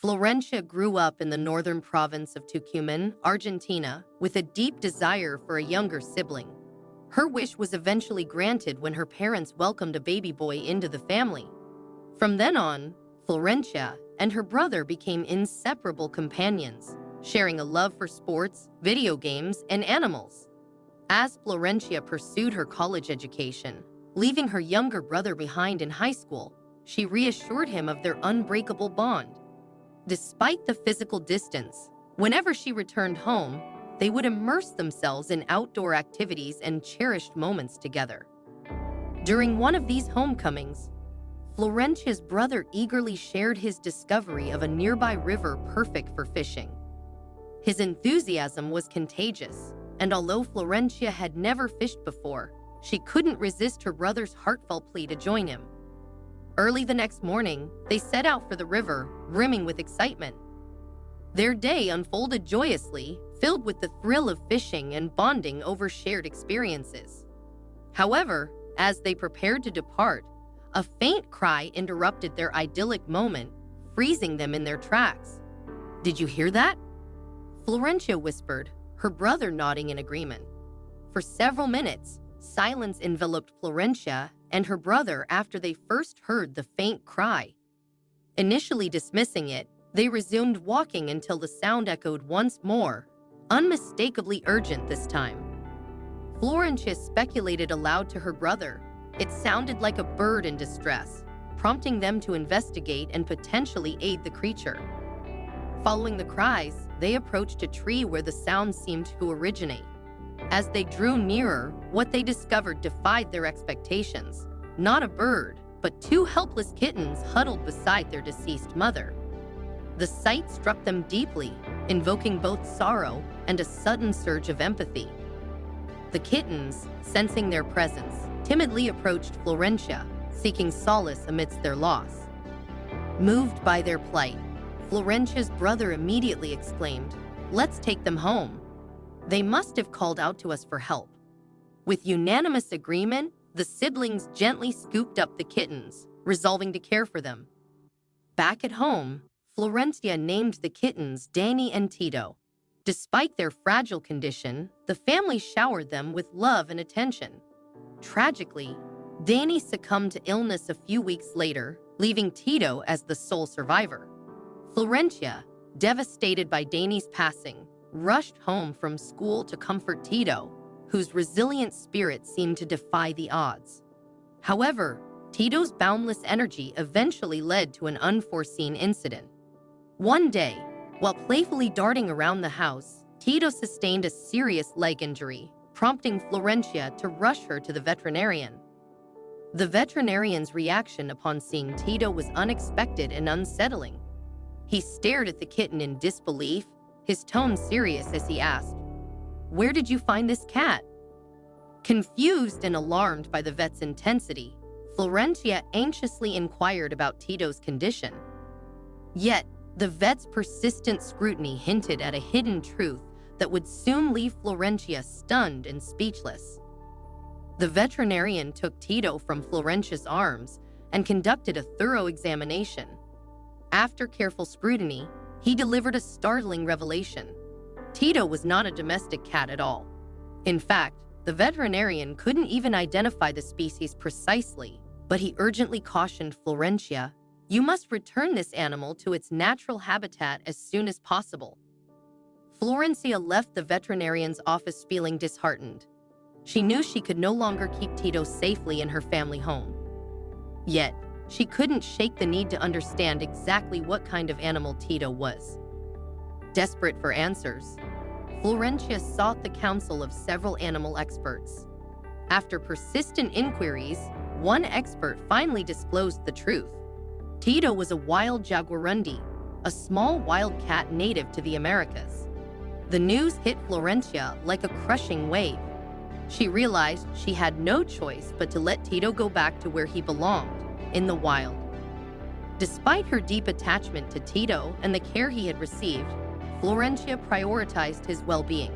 Florencia grew up in the northern province of Tucumán, Argentina, with a deep desire for a younger sibling. Her wish was eventually granted when her parents welcomed a baby boy into the family. From then on, Florencia and her brother became inseparable companions, sharing a love for sports, video games, and animals. As Florencia pursued her college education, leaving her younger brother behind in high school, she reassured him of their unbreakable bond. Despite the physical distance, whenever she returned home, they would immerse themselves in outdoor activities and cherished moments together. During one of these homecomings, Florencia's brother eagerly shared his discovery of a nearby river perfect for fishing. His enthusiasm was contagious, and although Florencia had never fished before, she couldn't resist her brother's heartfelt plea to join him. Early the next morning, they set out for the river, brimming with excitement. Their day unfolded joyously, filled with the thrill of fishing and bonding over shared experiences. However, as they prepared to depart, a faint cry interrupted their idyllic moment, freezing them in their tracks. "Did you hear that?" Florencia whispered, her brother nodding in agreement. For several minutes, silence enveloped Florencia and her brother after they first heard the faint cry. Initially dismissing it, they resumed walking until the sound echoed once more, unmistakably urgent this time. Florencia speculated aloud to her brother. It sounded like a bird in distress, prompting them to investigate and potentially aid the creature. Following the cries, they approached a tree where the sound seemed to originate. As they drew nearer, what they discovered defied their expectations. Not a bird, but two helpless kittens huddled beside their deceased mother. The sight struck them deeply, invoking both sorrow and a sudden surge of empathy. The kittens, sensing their presence, timidly approached Florencia, seeking solace amidst their loss. Moved by their plight, Florencia's brother immediately exclaimed, "Let's take them home. They must have called out to us for help." With unanimous agreement, the siblings gently scooped up the kittens, resolving to care for them. Back at home, Florencia named the kittens Danny and Tito. Despite their fragile condition, the family showered them with love and attention. Tragically, Danny succumbed to illness a few weeks later, leaving Tito as the sole survivor. Florencia, devastated by Danny's passing, rushed home from school to comfort Tito, whose resilient spirit seemed to defy the odds. However, Tito's boundless energy eventually led to an unforeseen incident. One day, while playfully darting around the house, Tito sustained a serious leg injury, prompting Florencia to rush her to the veterinarian. The veterinarian's reaction upon seeing Tito was unexpected and unsettling. He stared at the kitten in disbelief, his tone serious as he asked, "Where did you find this cat?" Confused and alarmed by the vet's intensity, Florencia anxiously inquired about Tito's condition. Yet, the vet's persistent scrutiny hinted at a hidden truth that would soon leave Florencia stunned and speechless. The veterinarian took Tito from Florencia's arms and conducted a thorough examination. After careful scrutiny, he delivered a startling revelation. Tito was not a domestic cat at all. In fact, the veterinarian couldn't even identify the species precisely, but he urgently cautioned Florencia, "You must return this animal to its natural habitat as soon as possible." Florencia left the veterinarian's office feeling disheartened. She knew she could no longer keep Tito safely in her family home. Yet, she couldn't shake the need to understand exactly what kind of animal Tito was. Desperate for answers, Florencia sought the counsel of several animal experts. After persistent inquiries, one expert finally disclosed the truth. Tito was a wild jaguarundi, a small wild cat native to the Americas. The news hit Florencia like a crushing wave. She realized she had no choice but to let Tito go back to where he belonged, in the wild. Despite her deep attachment to Tito and the care he had received, Florencia prioritized his well-being.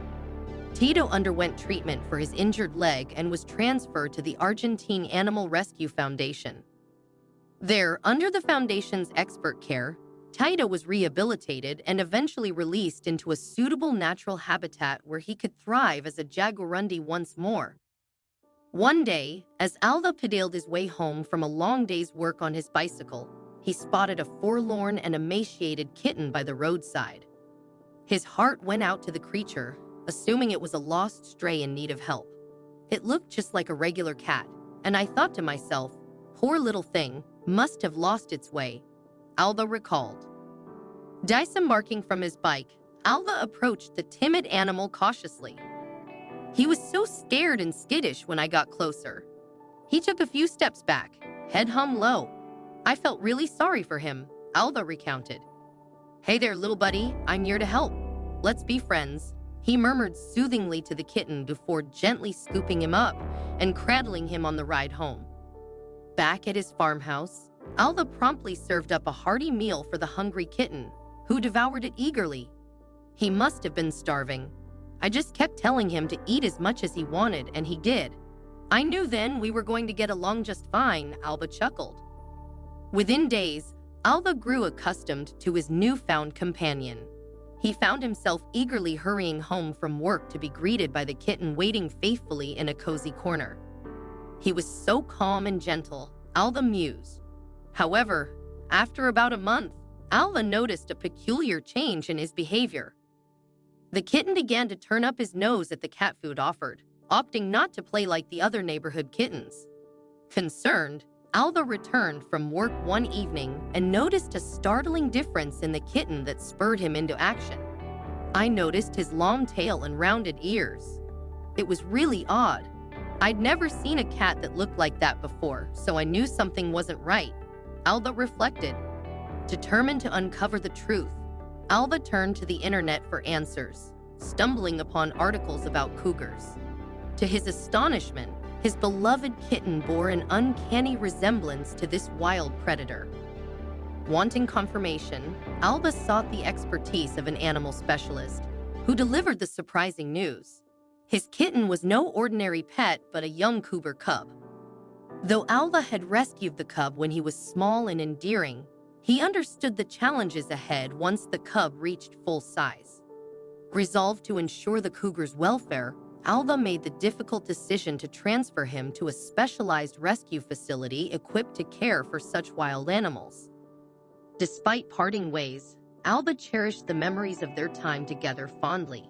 Tito underwent treatment for his injured leg and was transferred to the Argentine Animal Rescue Foundation. There, under the foundation's expert care, Tito was rehabilitated and eventually released into a suitable natural habitat where he could thrive as a jaguarundi once more. One day, as Alba pedaled his way home from a long day's work on his bicycle, he spotted a forlorn and emaciated kitten by the roadside. His heart went out to the creature, assuming it was a lost stray in need of help. It looked just like a regular cat, and I thought to myself, poor little thing, must have lost its way, Alba recalled. Disembarking from his bike, Alba approached the timid animal cautiously. He was so scared and skittish when I got closer. He took a few steps back, head hung low. I felt really sorry for him, Alba recounted. Hey there, little buddy, I'm here to help. Let's be friends, he murmured soothingly to the kitten before gently scooping him up and cradling him on the ride home. Back at his farmhouse, Alba promptly served up a hearty meal for the hungry kitten, who devoured it eagerly. He must have been starving. I just kept telling him to eat as much as he wanted, and he did. I knew then we were going to get along just fine, Alba chuckled. Within days, Alba grew accustomed to his newfound companion. He found himself eagerly hurrying home from work to be greeted by the kitten waiting faithfully in a cozy corner. He was so calm and gentle, Alba mused. However, after about a month, Alba noticed a peculiar change in his behavior. The kitten began to turn up his nose at the cat food offered, opting not to play like the other neighborhood kittens. Concerned, Alba returned from work one evening and noticed a startling difference in the kitten that spurred him into action. I noticed his long tail and rounded ears. It was really odd. I'd never seen a cat that looked like that before, so I knew something wasn't right, Alba reflected. Determined to uncover the truth, Alba turned to the internet for answers, stumbling upon articles about cougars. To his astonishment, his beloved kitten bore an uncanny resemblance to this wild predator. Wanting confirmation, Alba sought the expertise of an animal specialist, who delivered the surprising news. His kitten was no ordinary pet, but a young cougar cub. Though Alba had rescued the cub when he was small and endearing, he understood the challenges ahead once the cub reached full size. Resolved to ensure the cougar's welfare, Alba made the difficult decision to transfer him to a specialized rescue facility equipped to care for such wild animals. Despite parting ways, Alba cherished the memories of their time together fondly.